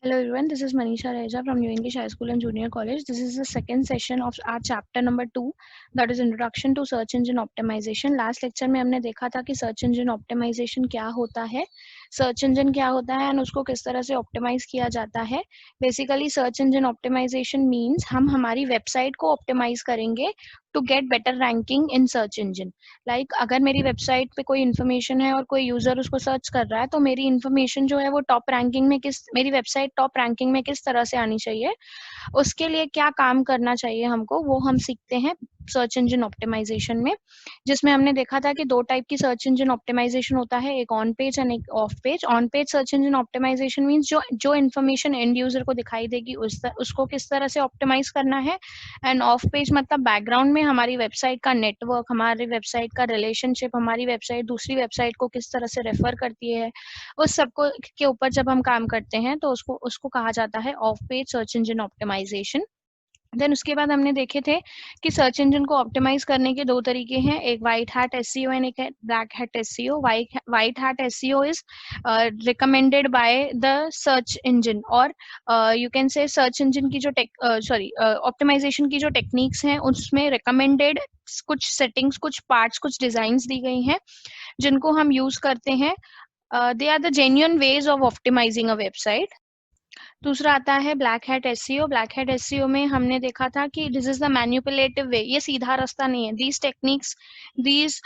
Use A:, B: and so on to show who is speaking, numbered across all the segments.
A: Hello everyone, this is Manisha Reja from New English High School and Junior College. This is the second session of our chapter number 2, that is Introduction to Search Engine Optimization. Last lecture में हमने देखा था कि search engine optimisation क्या होता है, search engine क्या होता है एंड उसको किस तरह से ऑप्टिमाइज किया जाता है. Basically search engine optimization means हम हमारी वेबसाइट को ऑप्टिमाइज करेंगे to get better ranking in search engine. Like अगर मेरी वेबसाइट पे कोई इन्फॉर्मेशन है और कोई यूजर उसको सर्च कर रहा है तो मेरी इन्फॉर्मेशन जो है वो टॉप रैंकिंग में मेरी वेबसाइट टॉप रैंकिंग में किस तरह से आनी चाहिए, उसके लिए क्या काम करना चाहिए हमको, वो हम सीखते हैं सर्च इंजन ऑप्टिमाइजेशन में. जिसमें हमने देखा था कि दो टाइप की सर्च इंजन ऑप्टिमाइजेशन होता है, एक ऑन पेज एंड एक off page. On page search engine optimization means जो इन्फॉर्मेशन एंड यूजर को दिखाई देगी उसको किस तरह से ऑप्टिमाइज करना है. एंड ऑफ पेज मतलब बैकग्राउंड में हमारी वेबसाइट का नेटवर्क, हमारी वेबसाइट का रिलेशनशिप, हमारी वेबसाइट दूसरी वेबसाइट को किस तरह से रेफर करती है, उस सबको के ऊपर जब हम काम करते हैं तो उसको उसको कहा जाता है off page search engine optimization. Then उसके बाद हमने देखे थे कि सर्च इंजन को ऑप्टिमाइज करने के दो तरीके हैं, एक व्हाइट हैट एसईओ एंड एक है black hat SEO. White hat SEO is recommended by the search engine, और you can say search engine की जो ऑप्टिमाइजेशन की जो टेक्निक्स हैं उसमें रिकमेंडेड कुछ सेटिंग्स, कुछ पार्ट्स, कुछ डिजाइंस दी गई हैं जिनको हम यूज करते हैं. They are the genuine ways of optimizing a website. दूसरा आता है black hat SEO. Black hat SEO में हमने देखा था कि this is the manipulative way, ये सीधा रास्ता नहीं है. These techniques, these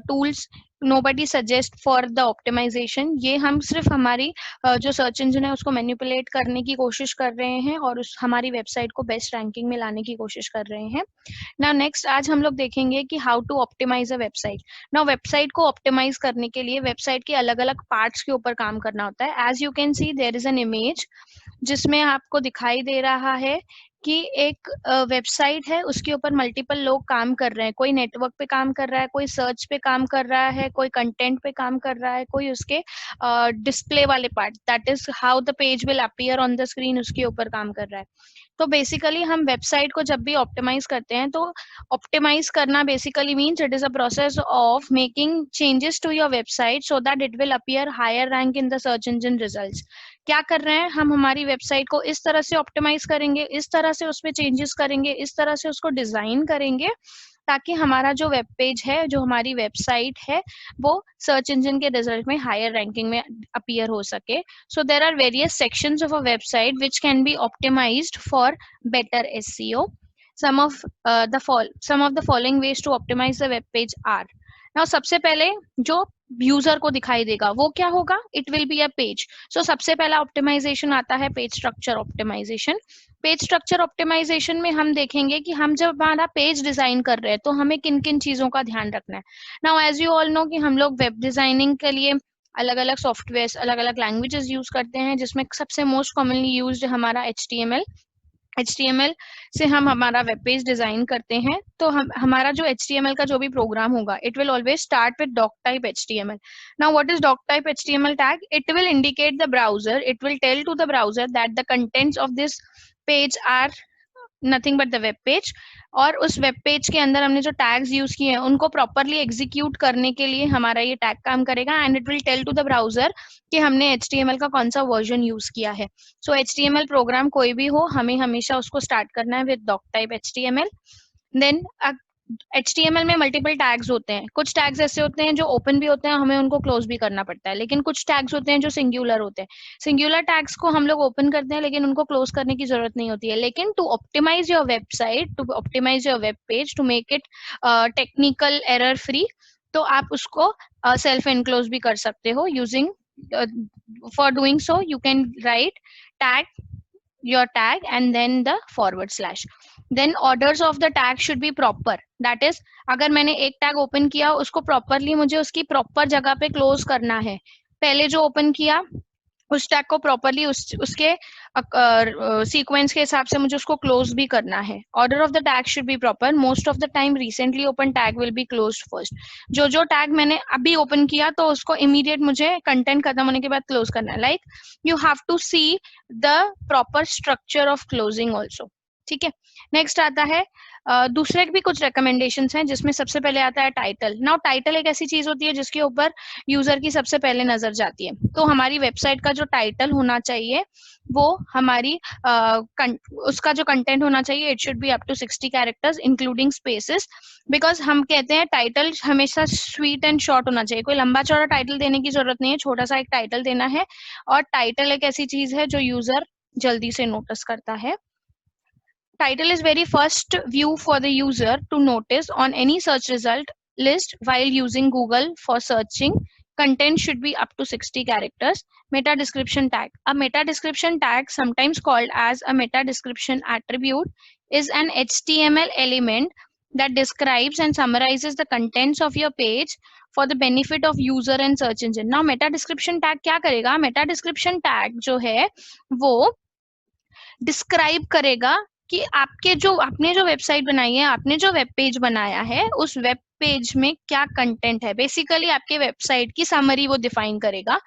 A: tools nobody suggest for the optimization. ये हम सिर्फ हमारी जो सर्च इंजन है उसको मैनिपुलेट करने की कोशिश कर रहे हैं और उस हमारी वेबसाइट को बेस्ट रैंकिंग में लाने की कोशिश कर रहे हैं. नाउ नेक्स्ट आज हम लोग देखेंगे कि how to optimize a website. Now website को ऑप्टिमाइज करने के लिए वेबसाइट के अलग अलग पार्ट्स के ऊपर काम करना होता है. As you can see there is an image जिसमें आपको दिखाई दे रहा है कि एक वेबसाइट है, उसके ऊपर मल्टीपल लोग काम कर रहे हैं. कोई नेटवर्क पे काम कर रहा है, कोई सर्च पे काम कर रहा है, कोई कंटेंट पे काम कर रहा है, कोई उसके डिस्प्ले वाले part, that is how the page will appear on the screen, उसके ऊपर काम कर रहा है. तो बेसिकली हम वेबसाइट को जब भी ऑप्टिमाइज करते हैं तो ऑप्टिमाइज करना basically means it is a process of making changes to your website so that it will appear higher rank in the search engine results. क्या कर रहे हैं हम, हमारी वेबसाइट को इस तरह से ऑप्टिमाइज करेंगे, इस तरह से उसमें चेंजेस करेंगे, इस तरह से उसको डिजाइन करेंगे ताकि हमारा जो वेब पेज है, जो हमारी वेबसाइट है, वो सर्च इंजन के रिजल्ट में हायर रैंकिंग में अपीयर हो सके. So there are various sections of a website which can be optimized for better SEO. Some of the following ways to optimize the web page are. Now सबसे पहले जो user को दिखाई देगा वो क्या होगा, it will be a page. So सबसे पहला ऑप्टिमाइजेशन आता है page structure optimisation. Page structure optimisation में हम देखेंगे कि हम जब हमारा पेज डिजाइन कर रहे हैं तो हमें किन किन चीजों का ध्यान रखना है. Now as you all know कि हम लोग वेब डिजाइनिंग के लिए अलग अलग सॉफ्टवेयर, अलग अलग लैंग्वेजेस यूज करते हैं, जिसमें सबसे मोस्ट कॉमनली यूज्ड हमारा HTML. HTML से हम हमारा वेब पेज डिजाइन करते हैं. तो हमारा जो HTML का जो भी प्रोग्राम होगा, it will always start with doc type HTML. Now what is doc type HTML tag? It will indicate the browser, it will tell to the browser that the contents of this page are nothing but the web page. और उस web page के अंदर हमने जो tags use किए हैं उनको properly execute करने के लिए हमारा ये टैग काम करेगा and it will tell to the browser कि हमने HTML का कौन सा वर्जन यूज किया है. सो HTML प्रोग्राम कोई भी हो, हमें हमेशा उसको स्टार्ट करना है with doc type HTML. Then HTML में मल्टीपल टैग्स होते हैं. कुछ टैग्स ऐसे होते हैं जो ओपन भी होते हैं, हमें उनको क्लोज भी करना पड़ता है, लेकिन कुछ टैग्स होते हैं जो सिंगुलर होते हैं. सिंगुलर टैग्स को हम लोग ओपन करते हैं लेकिन उनको क्लोज करने की जरूरत नहीं होती है. लेकिन to optimize your website, to optimize your web page, to make it technical error free, तो आप उसको सेल्फ एनक्लोज भी कर सकते हो using. For doing so you can write tag your tag and then the forward slash. Then orders of the tag should be proper. That is, अगर मैंने एक टैग ओपन किया उसको प्रॉपरली मुझे उसकी प्रॉपर जगह पे क्लोज करना है. पहले जो ओपन किया उस टैग को प्रॉपरली उसके सीक्वेंस के हिसाब से मुझे उसको क्लोज भी करना है. Order of the tag should be proper. Most of the time recently open tag will be close first. जो टैग मैंने अभी ओपन किया तो उसको इमीडिएट मुझे कंटेंट खत्म होने के बाद क्लोज करना है. Like you have to see the proper structure of closing also. ठीक है। नेक्स्ट आता है दूसरे भी कुछ रिकमेंडेशंस हैं, जिसमें सबसे पहले आता है टाइटल। नाउ टाइटल एक ऐसी चीज होती है जिसके ऊपर यूजर की सबसे पहले नजर जाती है। तो हमारी वेबसाइट का जो टाइटल होना चाहिए वो हमारी उसका जो कंटेंट होना चाहिए, it should be up to 60 characters including spaces. Because हम कहते हैं टाइटल हमेशा स्वीट एंड शॉर्ट होना चाहिए, कोई लंबा चौड़ा टाइटल देने की जरूरत नहीं है, छोटा सा एक टाइटल देना है। और टाइटल एक ऐसी चीज है जो यूजर जल्दी से नोटिस करता है। Title is very first view for the user to notice on any search result list while using Google for searching. Content should be up to 60 characters. Meta description tag. A meta description tag, sometimes called as a meta description attribute, is an HTML element that describes and summarizes the contents of your page for the benefit of user and search engine. Now meta description tag क्या करेगा? Meta description tag जो है वो describe करेगा कि आपने जो website बनाई है, आपने जो वेब पेज बनाया है, उस वेब पेज में क्या कंटेंट है। बेसिकली आपके वेबसाइट की समरी वो डिफाइन करेगा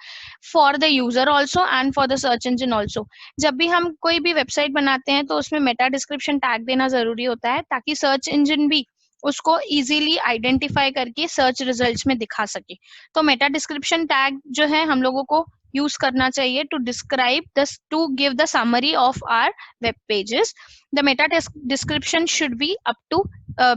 A: for the user also and for the search engine also. जब भी हम कोई भी वेबसाइट बनाते हैं तो उसमें मेटा डिस्क्रिप्शन टैग देना जरूरी होता है, ताकि सर्च इंजन भी उसको इजीली आइडेंटिफाई करके सर्च रिजल्ट्स में दिखा सके। तो मेटा डिस्क्रिप्शन टैग जो है हम लोगों को यूज करना चाहिए to describe this, to give the summary of our web pages. The meta description should be up to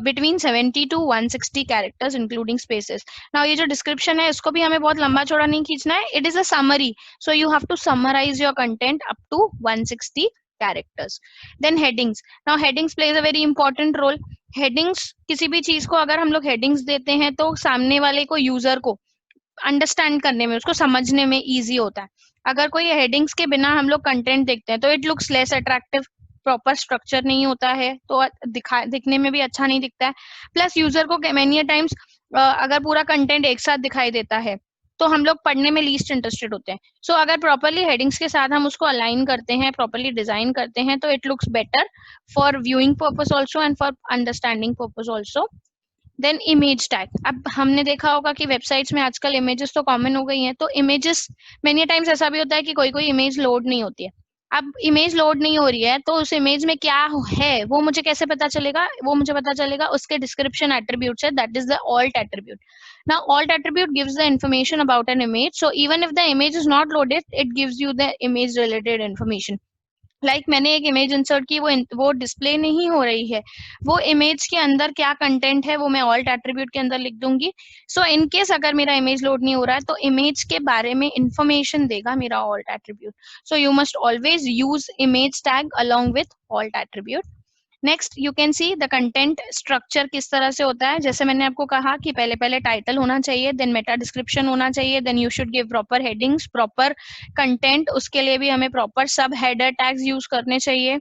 A: between 70 to 160 characters including spaces. Now ये जो डिस्क्रिप्शन है इसको भी हमें बहुत लंबा चौड़ा नहीं खींचना है, it is a summary, so you have to summarize your content up to 160 characters. Then headings. Now headings plays a very important role. Headings, किसी भी चीज को अगर हम लोग headings देते हैं तो सामने वाले को, यूजर को अंडरस्टैंड करने में, उसको समझने में इजी होता है। अगर कोई हेडिंग्स के बिना हम लोग कंटेंट देखते हैं तो it looks less attractive, proper structure नहीं होता है, तो दिखने में भी अच्छा नहीं दिखता है। प्लस यूजर को मेनी टाइम्स अगर पूरा कंटेंट एक साथ दिखाई देता है तो हम लोग पढ़ने में लीस्ट इंटरेस्टेड होते हैं। सो अगर प्रॉपरली हेडिंग्स के साथ हम उसको अलाइन करते हैं, प्रॉपरली डिजाइन करते हैं, तो it looks better for viewing purpose also and for understanding purpose also. Then image tag. अब हमने देखा होगा कि वेबसाइट्स में आजकल इमेजेस तो कॉमन हो गई हैं, तो इमेजेस मेनी टाइम्स ऐसा भी होता है कि कोई कोई इमेज लोड नहीं होती है। अब इमेज लोड नहीं हो रही है तो उस इमेज में क्या है वो मुझे कैसे पता चलेगा? वो मुझे पता चलेगा उसके डिस्क्रिप्शन एट्रीब्यूट से, that is the alt attribute. Now alt attribute gives the information about an image, so even if the image is not loaded it gives you the image related information. Like मैंने एक image insert की, वो display नहीं हो रही है, वो image के अंदर क्या कंटेंट है वो मैं ऑल्ट एट्रीब्यूट के अंदर लिख दूंगी। सो इन केस अगर मेरा इमेज लोड नहीं हो रहा है तो इमेज के बारे में इंफॉर्मेशन देगा मेरा alt attribute. So you must always use image tag along with alt attribute. Next you can see the content structure किस तरह से होता है। जैसे मैंने आपको कहा कि पहले पहले टाइटल होना चाहिए, देन मेटा डिस्क्रिप्शन होना चाहिए, then you should give proper headings, proper content, उसके लिए भी हमें प्रॉपर सब हेडर टैग्स यूज करने चाहिए।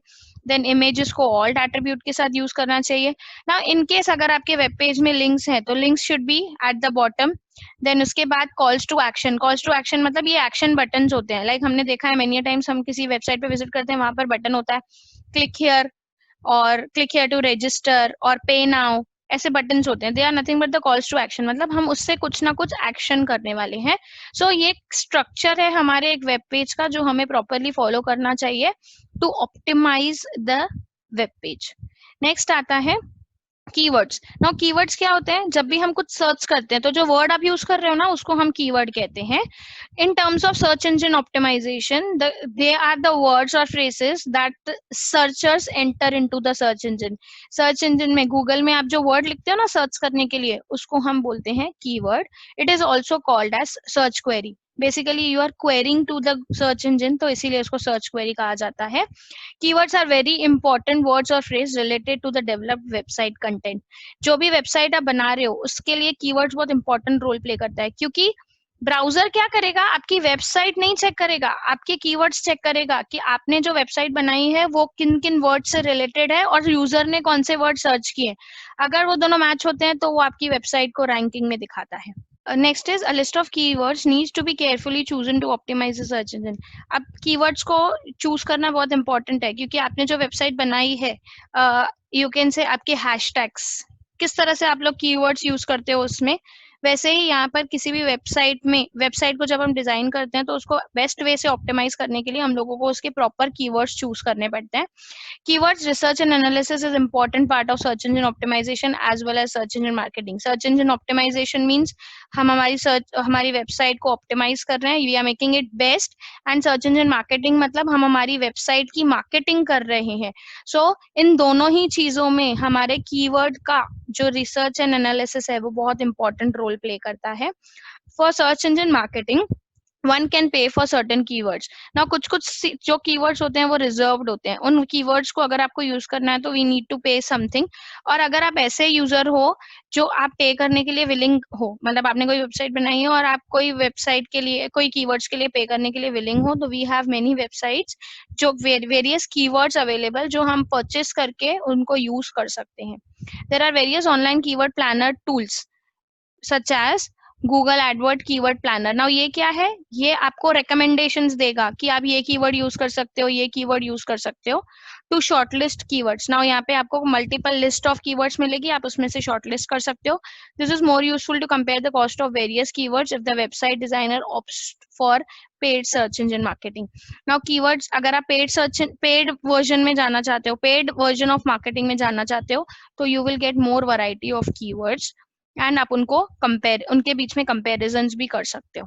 A: देन इमेजेस को ऑल्ट एट्रीब्यूट के साथ यूज करना चाहिए। ना इन केस अगर आपके वेब पेज में लिंक्स हैं तो links should be at the bottom. Then उसके बाद calls to action. Calls to action मतलब ये एक्शन बटन होते हैं। लाइक हमने देखा है मेनी टाइम्स, हम किसी वेबसाइट पे विजिट करते हैं, वहां पर बटन होता है क्लिक हियर और क्लिक हियर टू रजिस्टर और पे नाउ, ऐसे बटन्स होते हैं। They are nothing but the calls to action, मतलब हम उससे कुछ ना कुछ एक्शन करने वाले हैं। सो ये स्ट्रक्चर है हमारे एक वेब पेज का जो हमें प्रॉपरली फॉलो करना चाहिए to optimize the web page. Next आता है कीवर्ड्स। नाउ कीवर्ड्स क्या होते हैं? जब भी हम कुछ सर्च करते हैं तो जो वर्ड आप यूज कर रहे हो ना उसको हम कीवर्ड कहते हैं। In terms of search engine optimization, they are the words or phrases that searchers enter into the search engine. Search engine में, Google में आप जो word लिखते हो ना सर्च करने के लिए, उसको हम बोलते हैं keyword. It is also called as search query. Basically you are querying to the search engine, तो इसीलिए उसको search query कहा जाता है। Keywords are very important words or phrase related to the developed website content. जो भी website आप बना रहे हो उसके लिए keywords बहुत important रोल प्ले करता है, क्योंकि ब्राउजर क्या करेगा? आपकी वेबसाइट नहीं चेक करेगा, आपके कीवर्ड्स चेक करेगा कि आपने जो वेबसाइट बनाई है वो किन किन वर्ड से रिलेटेड है और यूजर ने कौन से वर्ड सर्च किए। अगर वो दोनों मैच होते हैं तो वो आपकी वेबसाइट को रैंकिंग में दिखाता है। Next is a list of keywords needs to be carefully chosen to optimize the search engine. अब कीवर्ड्स को चूज करना बहुत इंपॉर्टेंट है, क्योंकि आपने जो वेबसाइट बनाई है, यू कैन से आपके हैशटैग्स, किस तरह से आप लोग कीवर्ड्स यूज करते हो उसमें, वैसे ही यहाँ पर किसी भी वेबसाइट को जब हम डिजाइन करते हैं तो उसको बेस्ट वे से ऑप्टिमाइज करने के लिए हम लोगों को उसके प्रॉपर कीवर्ड्स चूज करने पड़ते हैं. Keywords research and analysis is important part of search engine optimization as well as search engine marketing. Search engine optimization means हम हमारी वेबसाइट को ऑप्टिमाइज कर रहे हैं, we are making it best. And search engine marketing मतलब हम हमारी website की मार्केटिंग कर रहे हैं. सो इन दोनों ही चीजों में हमारे कीवर्ड का जो रिसर्च एंड एनालिसिस है वो बहुत इंपॉर्टेंट रोल प्ले करता है. For search engine marketing one can pay for certain keywords. Now कुछ जो keywords होते हैं वो reserved होते हैं. उन keywords को अगर आपको use करना है तो we need to pay something. और अगर आप ऐसे यूजर हो जो आप पे करने के लिए willing हो, मतलब आपने कोई वेबसाइट बनाई है और आप कोई वेबसाइट के लिए कोई keywords के लिए पे करने के लिए willing हो, तो we have many websites जो various keywords available जो हम purchase करके उनको use कर सकते हैं. There are various online keyword planner tools such as Google AdWord keyword planner. Now ये क्या है? ये आपको रिकमेंडेशंस देगा कि आप ये कीवर्ड यूज कर सकते हो, ये कीवर्ड यूज कर सकते हो टू शॉर्टलिस्ट कीवर्ड्स. नाउ यहाँ पे आपको मल्टीपल लिस्ट ऑफ कीवर्ड्स मिलेगी, आप उसमें से शॉर्टलिस्ट कर सकते हो. This is more useful to compare the cost of various keywords if the website designer opts for paid search engine marketing. Now keywords अगर आप पेड वर्जन में जाना चाहते हो, पेड वर्जन ऑफ मार्केटिंग में जाना चाहते हो, तो you will get more variety of keywords and आप उनके बीच में कंपेरिजन्स भी कर सकते हो.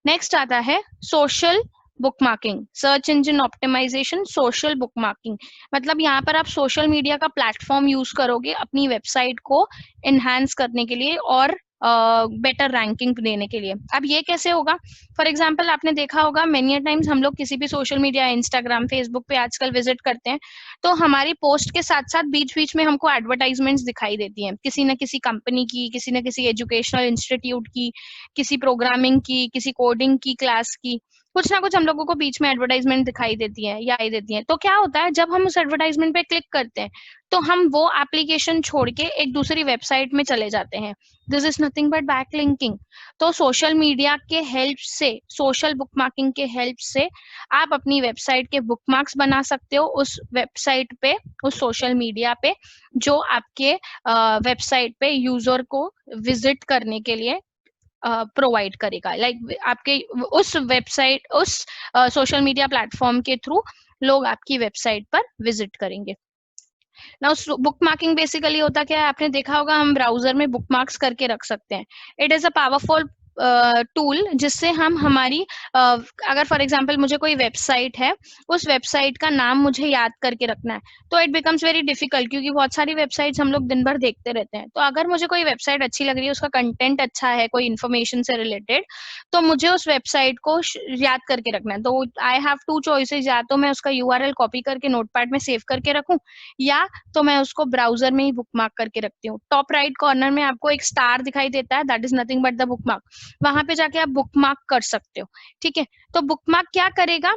A: नेक्स्ट आता है social bookmarking, search engine optimization, social bookmarking. मतलब यहाँ पर आप सोशल मीडिया का प्लेटफॉर्म यूज करोगे अपनी वेबसाइट को एनहांस करने के लिए और बेटर रैंकिंग देने के लिए. अब ये कैसे होगा? फॉर एग्जाम्पल आपने देखा होगा मेनी टाइम्स हम लोग किसी भी सोशल मीडिया, इंस्टाग्राम, फेसबुक पे आजकल विजिट करते हैं तो हमारी पोस्ट के साथ साथ बीच बीच में हमको एडवर्टाइजमेंट्स दिखाई देती हैं, किसी न किसी कंपनी की, किसी न किसी एजुकेशनल इंस्टीट्यूट की, किसी प्रोग्रामिंग की, किसी कोडिंग की क्लास की, कुछ ना कुछ हम लोगों को बीच में एडवर्टाइजमेंट दिखाई देती है या आई देती है. तो क्या होता है जब हम उस एडवर्टाइजमेंट पे क्लिक करते हैं तो हम वो एप्लीकेशन छोड़ के एक दूसरी वेबसाइट में चले जाते हैं. This is nothing but backlinking. तो सोशल मीडिया के हेल्प से, सोशल बुकमार्किंग के हेल्प से आप अपनी वेबसाइट के बुकमार्क्स बना सकते हो उस वेबसाइट पे, उस सोशल मीडिया पे जो आपके वेबसाइट पे यूजर को विजिट करने के लिए प्रोवाइड करेगा. लाइक आपके उस वेबसाइट, उस सोशल मीडिया प्लेटफॉर्म के थ्रू लोग आपकी वेबसाइट पर विजिट करेंगे. नाउ बुकमार्किंग बेसिकली होता क्या है? आपने देखा होगा हम ब्राउजर में बुकमार्क्स करके रख सकते हैं. It is a powerful tool जिससे हम हमारी अगर फॉर एग्जांपल मुझे कोई वेबसाइट है, उस वेबसाइट का नाम मुझे याद करके रखना है तो इट बिकम्स वेरी डिफिकल्ट, क्योंकि बहुत सारी वेबसाइट्स हम लोग दिन भर देखते रहते हैं. तो अगर मुझे कोई वेबसाइट अच्छी लग रही है, उसका कंटेंट अच्छा है, कोई इन्फॉर्मेशन से रिलेटेड, तो मुझे उस वेबसाइट को याद करके रखना है. तो आई हैव टू चॉइसेस, या तो मैं उसका यूआरएल कॉपी करके नोटपैड में सेव करके रखूं, या तो मैं उसको ब्राउजर में ही बुकमार्क करके रखती हूँ. टॉप राइट कॉर्नर में आपको एक स्टार दिखाई देता है, that is nothing but the bookmark. वहां पे जाके आप बुकमार्क कर सकते हो. ठीक है, तो बुकमार्क क्या करेगा?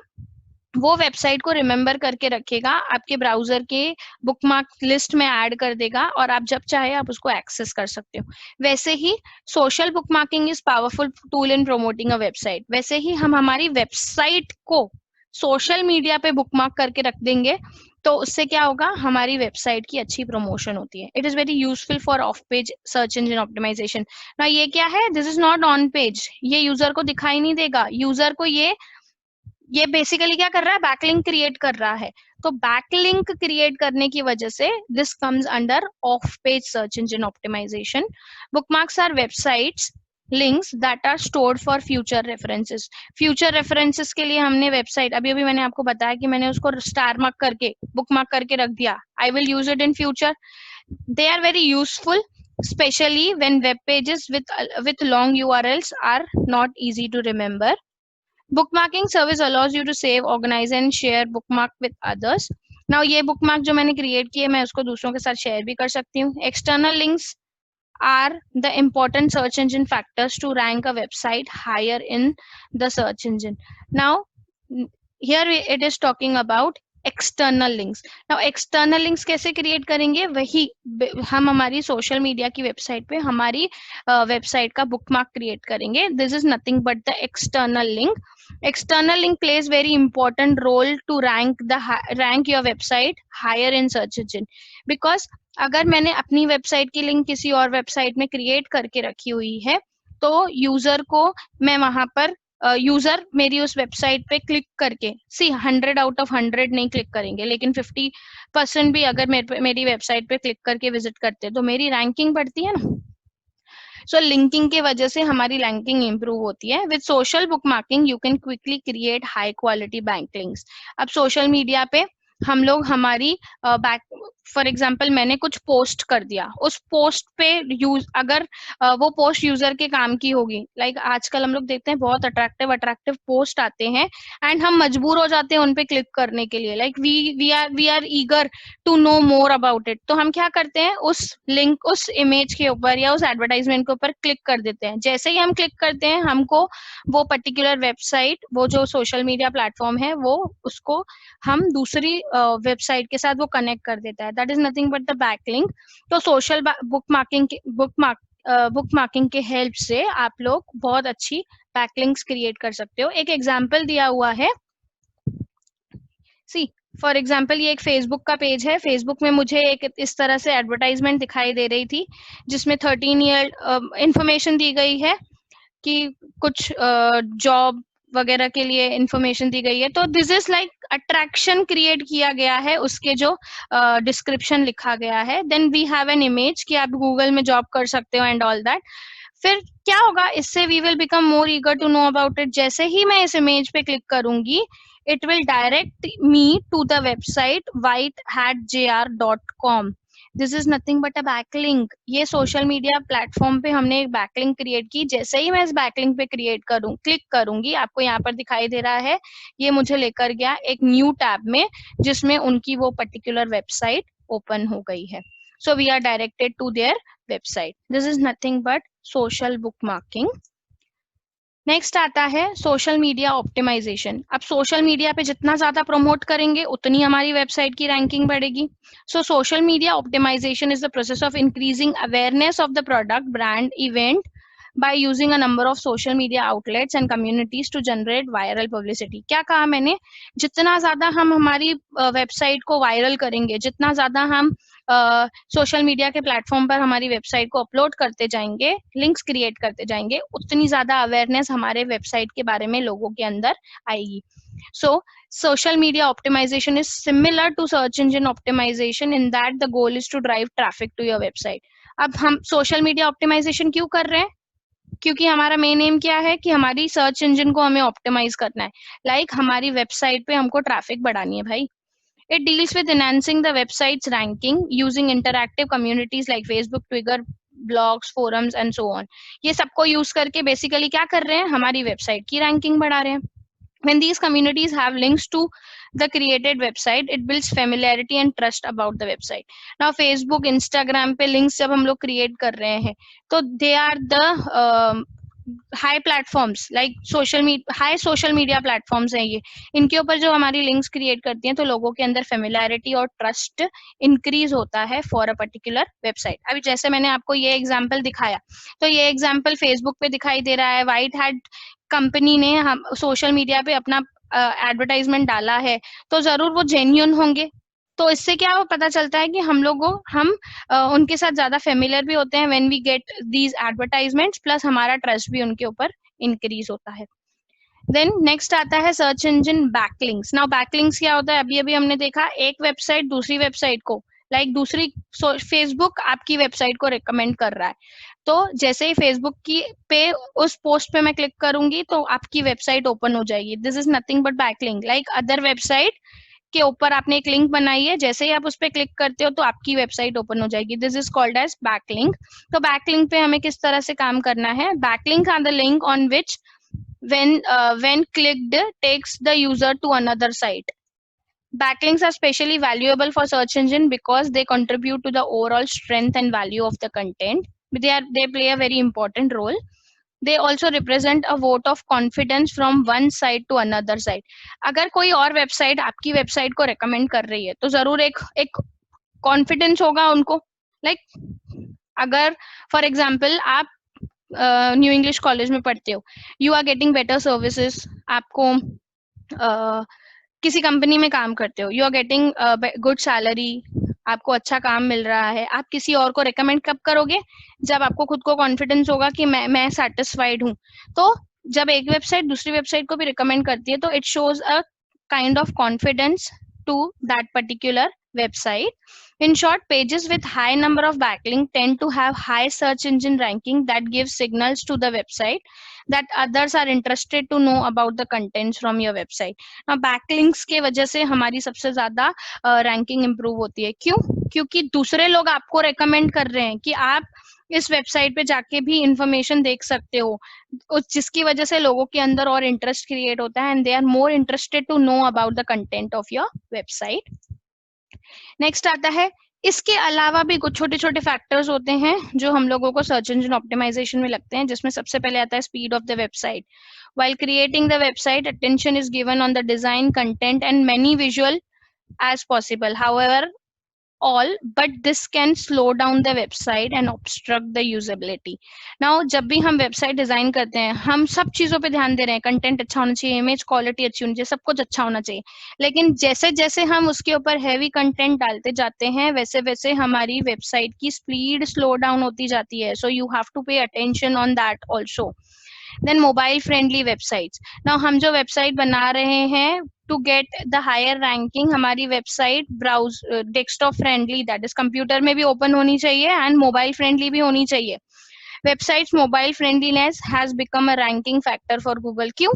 A: वो वेबसाइट को रिमेम्बर करके रखेगा, आपके ब्राउजर के बुकमार्क लिस्ट में ऐड कर देगा और आप जब चाहे आप उसको एक्सेस कर सकते हो. वैसे ही social bookmarking is powerful tool in promoting a website. वैसे ही हम हमारी वेबसाइट को सोशल मीडिया पे बुकमार्क करके रख देंगे तो उससे क्या होगा? हमारी वेबसाइट की अच्छी प्रमोशन होती है. It is very useful for off page search engine optimization. ना ये क्या है? This is not on page, ये यूजर को दिखाई नहीं देगा. यूजर को ये बेसिकली क्या कर रहा है? बैकलिंक क्रिएट कर रहा है. तो बैकलिंक क्रिएट करने की वजह से this comes under off page search engine optimization. Bookmarks are websites links that are stored for future references. Future references के लिए हमने वेबसाइट, अभी मैंने आपको बताया कि मैंने उसको स्टार मार्क करके, बुक मार्क करके रख दिया. I will use it in future. They are very useful especially when web pages with long URLs are not easy to remember. Bookmarking service allows you to save, organize and share bookmark with others. Now ये bookmark जो मैंने create किए मैं उसको दूसरों के साथ share भी कर सकती हूँ. External links are the important search engine factors to rank a website higher in the search engine. Now here it is talking about external links. Now external links कैसे क्रिएट करेंगे? वही हम हमारी सोशल मीडिया की website पे हमारी website का bookmark create करेंगे. This is nothing but the external link. External link plays very important role to rank your website higher in search engine. Because अगर मैंने अपनी वेबसाइट की लिंक किसी और वेबसाइट में क्रिएट करके रखी हुई है तो यूजर को मैं वहां पर यूजर मेरी उस वेबसाइट पे क्लिक करके, सी 100 आउट ऑफ 100 नहीं क्लिक करेंगे, लेकिन 50% भी अगर मेरी वेबसाइट पे क्लिक करके विजिट करते हैं तो मेरी रैंकिंग बढ़ती है ना। सो लिंकिंग की वजह से हमारी रैंकिंग इंप्रूव होती है। With social book marking you can quickly create high quality backlinks. अब सोशल मीडिया पे हम लोग हमारी बैक, फॉर एग्जाम्पल मैंने कुछ पोस्ट कर दिया, उस पोस्ट पे यूज अगर वो पोस्ट यूजर के काम की होगी, लाइक आजकल हम लोग देखते हैं बहुत अट्रैक्टिव अट्रैक्टिव पोस्ट आते हैं एंड हम मजबूर हो जाते हैं उन पे क्लिक करने के लिए, like we are eager to know more about it. तो हम क्या करते हैं, उस लिंक उस इमेज के ऊपर या उस एडवर्टाइजमेंट के ऊपर क्लिक कर देते हैं। जैसे ही हम क्लिक करते हैं हमको वो पर्टिकुलर वेबसाइट, वो जो सोशल मीडिया प्लेटफॉर्म है वो उसको हम दूसरी वेबसाइट के साथ वो कनेक्ट कर देता है। That is nothing but the backlink. तो सोशल बुक मार्किंग के हेल्प से आप लोग बहुत अच्छी बैकलिंक्स क्रिएट कर सकते हो। एक एग्जाम्पल दिया हुआ है, सी फॉर एग्जाम्पल ये एक फेसबुक का पेज है। फेसबुक में मुझे एक इस तरह से एडवर्टाइजमेंट दिखाई दे रही थी जिसमें 13 ईयर इंफॉर्मेशन दी गई है कि कुछ जॉब वगैरह के लिए इंफॉर्मेशन दी गई है। तो this is like attraction create किया गया है, उसके जो डिस्क्रिप्शन लिखा गया है। Then we have an image कि आप गूगल में जॉब कर सकते हो एंड ऑल दैट। फिर क्या होगा इससे, we will become more eager to know about it. जैसे ही मैं इस इमेज पे क्लिक करूंगी it will direct me to the website whitehatjr.com। This is nothing but a backlink. ये सोशल मीडिया प्लेटफॉर्म पे हमने एक बैकलिंक क्रिएट की। जैसे ही मैं इस बैकलिंक पे क्लिक करूंगी, आपको यहाँ पर दिखाई दे रहा है, ये मुझे लेकर गया एक न्यू टैब में जिसमें उनकी वो पर्टिकुलर वेबसाइट ओपन हो गई है। So we are directed to their website. This is nothing but social bookmarking. Next आता है सोशल मीडिया ऑप्टिमाइजेशन। अब सोशल मीडिया पे जितना ज्यादा प्रमोट करेंगे उतनी हमारी वेबसाइट की रैंकिंग बढ़ेगी। So social media optimisation is the process of increasing awareness of the product, brand, event by using a number of social media outlets and communities to generate viral publicity। क्या कहा मैंने, जितना ज्यादा हम हमारी website को viral करेंगे, जितना ज्यादा हम सोशल मीडिया के प्लेटफॉर्म पर हमारी वेबसाइट को अपलोड करते जाएंगे, लिंक्स क्रिएट करते जाएंगे, उतनी ज्यादा अवेयरनेस हमारे वेबसाइट के बारे में लोगों के अंदर आएगी। So social media optimization is similar to search engine optimization in that the goal is to drive traffic to your website। अब हम सोशल मीडिया ऑप्टिमाइजेशन क्यों कर रहे हैं, क्योंकि हमारा मेन एम क्या है कि हमारी सर्च इंजन को हमें ऑप्टिमाइज करना है। लाइक हमारी वेबसाइट पे हमको ट्रैफिक बढ़ानी है भाई। It deals with enhancing the websites ranking using interactive communities like Facebook, Twitter, blogs, forums and so on. ये सबको यूज करके बेसिकली क्या कर रहे हैं, हमारी वेबसाइट की रैंकिंग बढ़ा रहे हैं। When these communities have links to the created website, it builds familiarity and trust about the website। Now Facebook, Instagram पे links जब हम लोग create कर रहे हैं तो they are the high platforms, like high social media platforms हैं ये। इनके ऊपर जो हमारी लिंक्स क्रिएट करती हैं तो लोगों के अंदर फेमिलियरिटी और ट्रस्ट इंक्रीज होता है फॉर अ पर्टिकुलर वेबसाइट। अभी जैसे मैंने आपको ये एग्जांपल दिखाया, तो ये एग्जांपल फेसबुक पे दिखाई दे रहा है। व्हाइट हैट कंपनी ने हम सोशल मीडिया पे अपना एडवर्टाइजमेंट डाला है, तो जरूर वो जेन्युइन होंगे। तो इससे क्या पता चलता है कि हम उनके साथ ज्यादा फेमिलियर भी होते हैं when we get these advertisements, plus हमारा ट्रस्ट भी उनके ऊपर इंक्रीज होता है। देन नेक्स्ट आता है search engine backlinks. Now backlinks क्या होता है, अभी अभी हमने देखा, एक वेबसाइट दूसरी वेबसाइट को, दूसरी फेसबुक आपकी वेबसाइट को रिकमेंड कर रहा है, तो जैसे ही फेसबुक की पे उस पोस्ट पे मैं क्लिक करूंगी तो आपकी वेबसाइट ओपन हो जाएगी। This is nothing but backlink. Like other website के ऊपर आपने एक लिंक बनाई है, जैसे ही आप उस पर क्लिक करते हो तो आपकी वेबसाइट ओपन हो जाएगी। This is called as backlink. तो बैकलिंक पे हमें किस तरह से काम करना है, backlink are the link on which when clicked takes the user to another site। Backlinks are especially valuable for search engine because they contribute to the overall strength and value of the content। They play a very important role। They also represent a vote of confidence from one site to another site। अगर कोई और website आपकी website को recommend कर रही है तो जरूर एक कॉन्फिडेंस होगा उनको। अगर फॉर एग्जाम्पल आप न्यू इंग्लिश कॉलेज में पढ़ते हो, you are getting better services, आपको किसी कंपनी में काम करते हो, you are getting good salary, आपको अच्छा काम मिल रहा है, आप किसी और को रिकमेंड कब करोगे? जब आपको खुद को कॉन्फिडेंस होगा कि मैं सेटिस्फाइड हूँ। तो जब एक वेबसाइट दूसरी वेबसाइट को भी रिकमेंड करती है तो it shows a kind of confidence to that particular website. In short, pages with high number of backlink tend to have high search engine ranking that gives signals to the website that others are interested to know about the contents from your website. Now backlinks के वजह से हमारी सबसे ज्यादा ranking improve होती है। क्यों? क्योंकि दूसरे लोग आपको रेकमेंड कर रहे हैं कि आप इस वेबसाइट पे जाके भी इंफॉर्मेशन देख सकते हो, जिसकी वजह से लोगों के अंदर और इंटरेस्ट क्रिएट होता है and they are more interested to know about the content of your website. Next आता है, इसके अलावा भी कुछ छोटे छोटे फैक्टर्स होते हैं जो हम लोगों को सर्च इंजन ऑप्टिमाइजेशन में लगते हैं, जिसमें सबसे पहले आता है speed of the website. While creating the website, attention is given on the design, content, and many visual as possible. However, all but this can slow down the website and obstruct the usability. Now जब भी हम website design करते हैं हम सब चीजों पे ध्यान दे रहे हैं, कंटेंट अच्छा होना चाहिए, इमेज क्वालिटी अच्छी होनी चाहिए, सब कुछ अच्छा होना चाहिए, लेकिन जैसे जैसे हम उसके ऊपर हैवी कंटेंट डालते जाते हैं वैसे वैसे हमारी वेबसाइट की स्पीड स्लो डाउन होती जाती है। So you have to pay attention on that also. Then mobile friendly websites. Now हम जो वेबसाइट बना रहे हैं to get the higher ranking, हमारी website browse desktop friendly, that is computer में भी ओपन होनी चाहिए एंड मोबाइल फ्रेंडली भी होनी चाहिए। Websites mobile friendliness has become a ranking factor for Google. क्यों?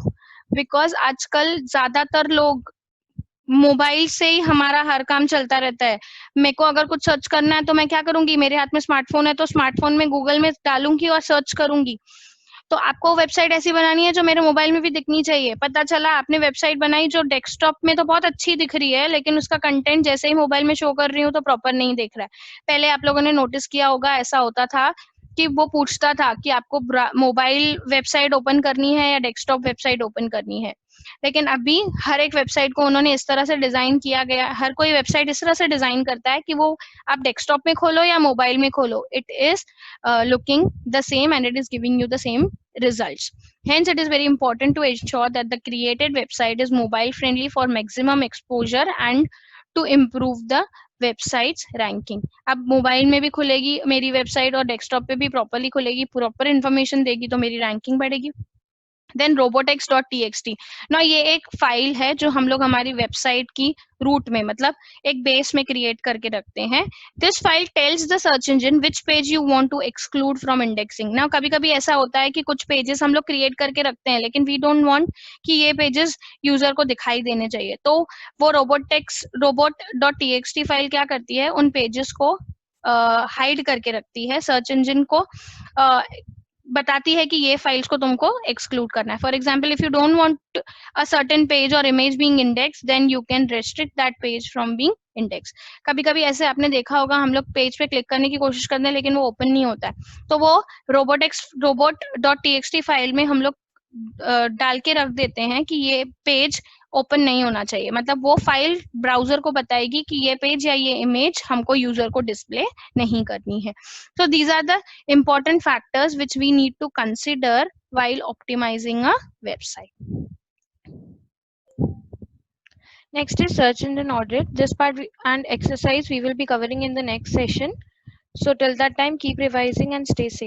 A: बिकॉज आजकल ज्यादातर लोग मोबाइल से ही हमारा हर काम चलता रहता है। मेरे को अगर कुछ सर्च करना है तो मैं क्या करूंगी, मेरे हाथ में स्मार्टफोन है तो स्मार्टफोन में गूगल में डालूंगी और सर्च करूंगी। तो आपको वेबसाइट ऐसी बनानी है जो मेरे मोबाइल में भी दिखनी चाहिए। पता चला आपने वेबसाइट बनाई जो डेस्कटॉप में तो बहुत अच्छी दिख रही है लेकिन उसका कंटेंट जैसे ही मोबाइल में शो कर रही हूँ तो प्रॉपर नहीं दिख रहा है। पहले आप लोगों ने नोटिस किया होगा, ऐसा होता था कि वो पूछता था कि आपको मोबाइल वेबसाइट ओपन करनी है या डेस्कटॉप वेबसाइट ओपन करनी है, लेकिन अभी हर एक वेबसाइट को उन्होंने इस तरह से डिजाइन किया गया, हर कोई वेबसाइट इस तरह से डिजाइन करता है कि वो आप डेस्कटॉप में खोलो या मोबाइल में खोलो, it is looking the same and it is giving you the same results. Hence, it is very important to ensure that the created website is mobile friendly for maximum exposure and to improve the websites ranking. अब mobile में भी खुलेगी मेरी website और desktop पे भी properly खुलेगी, proper information देगी तो मेरी रैंकिंग बढ़ेगी। Then robotex.txt। ना ये एक फाइल है जो हम लोग हमारी वेबसाइट की रूट में मतलब एक बेस में क्रिएट करके रखते हैं। This file tells the search engine which page you want to exclude from indexing. ना कभी कभी ऐसा होता है कि कुछ पेजेस हम लोग क्रिएट करके रखते हैं लेकिन वी डोंट वांट कि ये पेजेस यूजर को दिखाई देने चाहिए, तो वो robot.txt फाइल क्या करती है, उन पेजेस को हाइड करके रखती है, सर्च इंजन को बताती है कि ये फाइल्स को तुमको एक्सक्लूड करना है। For example, if you don't want a certain page और image being index then you can restrict that page from being index. कभी कभी ऐसे आपने देखा होगा हम लोग पेज पे क्लिक करने की कोशिश करते हैं लेकिन वो ओपन नहीं होता है, तो वो robot.txt फाइल में हम लोग डाल के रख देते हैं कि ये पेज ओपन नहीं होना चाहिए, मतलब वो फाइल ब्राउजर को बताएगी कि ये पेज या ये इमेज हमको यूजर को डिस्प्ले नहीं करनी है। So these are the important factors which we need to consider while optimizing a website. Next is search engine audit. This part and exercise we will be covering in the next session. So till that time, keep revising and stay safe.